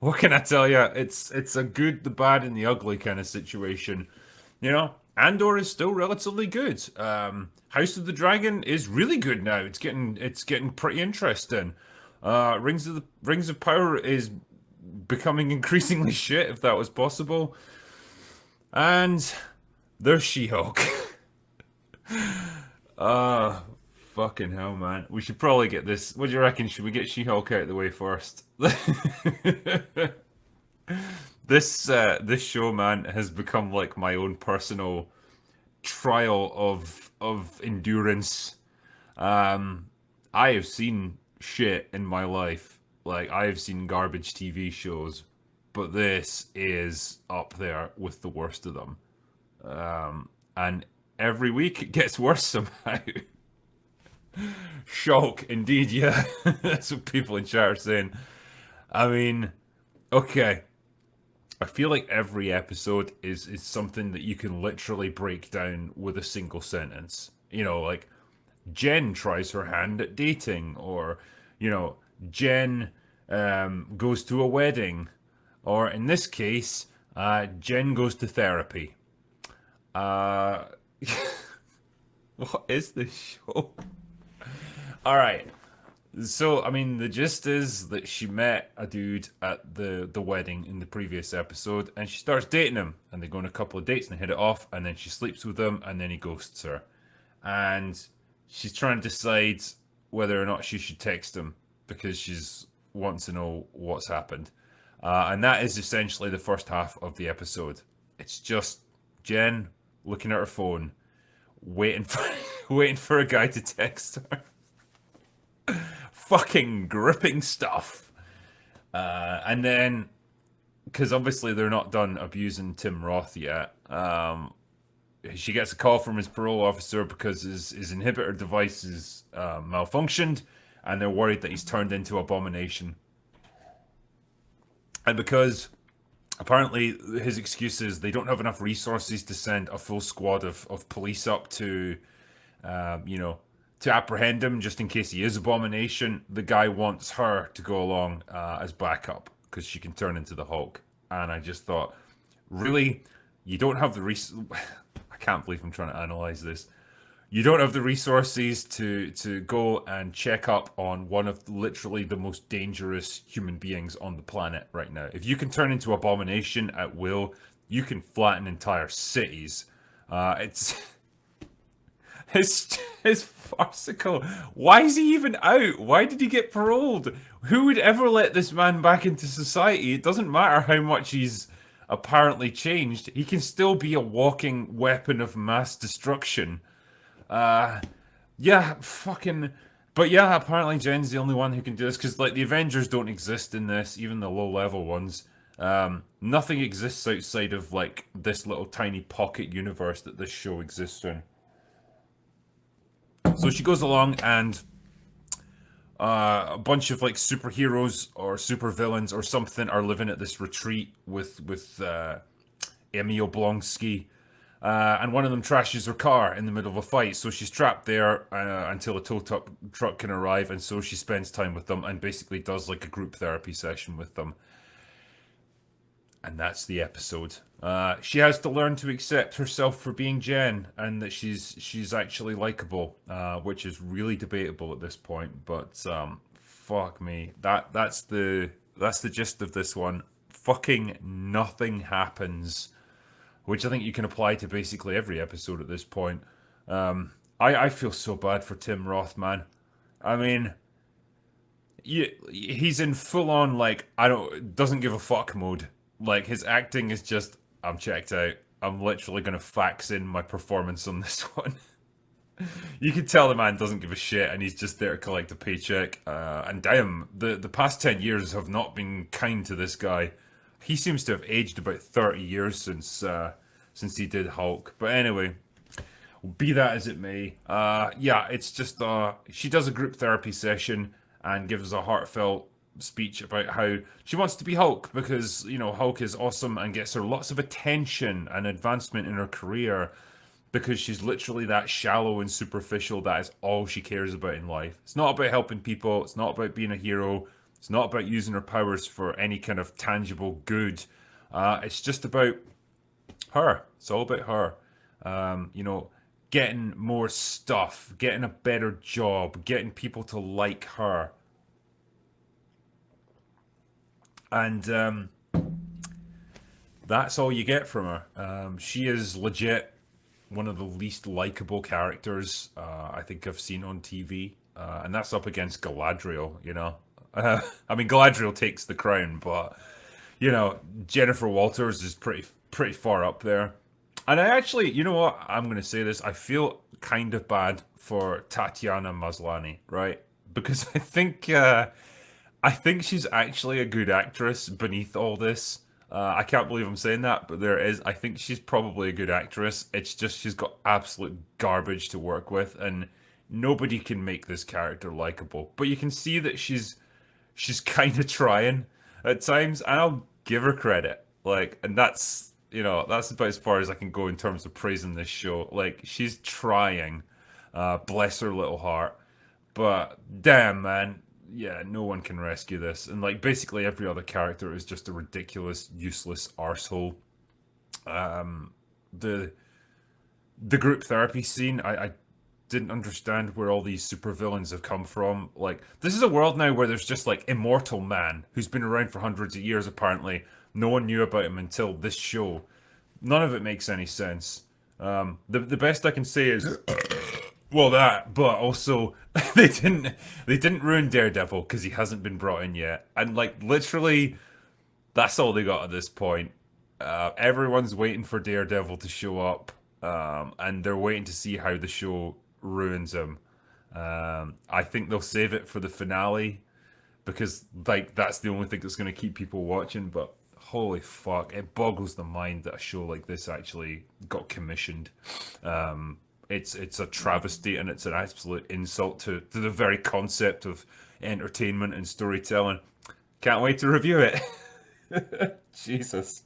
what can I tell you? It's a good, the bad, and the ugly kind of situation. You know, Andor is still relatively good. House of the Dragon is really good now. It's getting pretty interesting. Rings of Power is becoming increasingly shit, if that was possible. And there's She-Hulk. uh Fucking hell, man. We should probably get this. What do you reckon? Should we get She-Hulk out of the way first? This show, man, has become like my own personal trial of endurance. Um, I have seen shit in my life. Like I have seen garbage TV shows, but this is up there with the worst of them. And every week it gets worse somehow. Shock, indeed, yeah. That's what people in chat are saying. I mean, okay. I feel like every episode is something that you can literally break down with a single sentence. You know, like Jen tries her hand at dating, or Jen goes to a wedding, or in this case, Jen goes to therapy. Uh, what is this show? All right. So, I mean, the gist is that she met a dude at the wedding in the previous episode, and she starts dating him, and they go on a couple of dates and hit it off, and then she sleeps with him, and then he ghosts her, and she's trying to decide whether or not she should text him because she's wants to know what's happened, and that is essentially the first half of the episode. It's just Jen looking at her phone, waiting for waiting for a guy to text her. Fucking gripping stuff. And then, because obviously they're not done abusing Tim Roth yet, she gets a call from his parole officer because his inhibitor device is malfunctioned, and they're worried that he's turned into Abomination. And because apparently his excuse is they don't have enough resources to send a full squad of police up to, you know, to apprehend him just in case he is Abomination. The guy wants her to go along as backup because she can turn into the Hulk. And I just thought, really, you don't have the I can't believe I'm trying to analyze this. You don't have the resources to go and check up on one of literally the most dangerous human beings on the planet right now. If you can turn into Abomination at will, you can flatten entire cities. It's it's farcical. Why is he even out? Why did he get paroled? Who would ever let this man back into society? It doesn't matter how much he's apparently changed. He can still be a walking weapon of mass destruction. Uh, yeah, fucking. But yeah, apparently Jen's the only one who can do this because like the Avengers don't exist in this, even the low level ones. Nothing exists outside of like this little tiny pocket universe that this show exists in. So she goes along, and a bunch of like superheroes or supervillains or something are living at this retreat with Emil Blonsky. And one of them trashes her car in the middle of a fight, so she's trapped there until a truck can arrive, and so she spends time with them and basically does like a group therapy session with them. And that's the episode. She has to learn to accept herself for being Jen, and that she's actually likable, which is really debatable at this point. But fuck me, that's the gist of this one. Fucking nothing happens, which I think you can apply to basically every episode at this point. I feel so bad for Tim Roth, man. I mean, he's in full on like I don't doesn't give a fuck mode. Like his acting is just I'm checked out. I'm literally gonna fax in my performance on this one. You can tell the man doesn't give a shit, and he's just there to collect a paycheck. And damn, the past 10 years have not been kind to this guy. He seems to have aged about 30 years since he did Hulk. But anyway, be that as it may, yeah, it's just she does a group therapy session and gives a heartfelt speech about how she wants to be Hulk because Hulk is awesome and gets her lots of attention and advancement in her career because she's literally that shallow and superficial. That is all she cares about in life. It's not about helping people. It's not about being a hero. It's not about using her powers for any kind of tangible good. It's just about her. It's all about her. You know, getting more stuff, getting a better job, getting people to like her. And that's all you get from her. She is legit one of the least likable characters I think I've seen on TV. And that's up against Galadriel, you know. I mean, Galadriel takes the crown, but you know, Jennifer Walters is pretty far up there. And I actually, you know what? I'm going to say this. I feel kind of bad for Tatiana Maslany, right? Because I think she's actually a good actress beneath all this. I can't believe I'm saying that, but there it is. I think she's probably a good actress. It's just she's got absolute garbage to work with, and nobody can make this character likable. But you can see that she's kind of trying at times, and I'll give her credit. Like, and that's you know that's about as far as I can go in terms of praising this show. Like, she's trying. Bless her little heart. But damn, man, yeah, no one can rescue this. And like basically every other character is just a ridiculous, useless arsehole. The the group therapy scene, I didn't understand where all these supervillains have come from. Like, this is a world now where there's just like Immortal Man, who's been around for hundreds of years apparently. No one knew about him until this show. None of it makes any sense. The best I can say is well that, but also they didn't ruin Daredevil because he hasn't been brought in yet, and like literally that's all they got at this point. Everyone's waiting for Daredevil to show up, and they're waiting to see how the show ruins him. I think they'll save it for the finale because like that's the only thing that's going to keep people watching. But holy fuck, it boggles the mind that a show like this actually got commissioned. It's a travesty and it's an absolute insult to the very concept of entertainment and storytelling. Can't wait to review it. Jesus.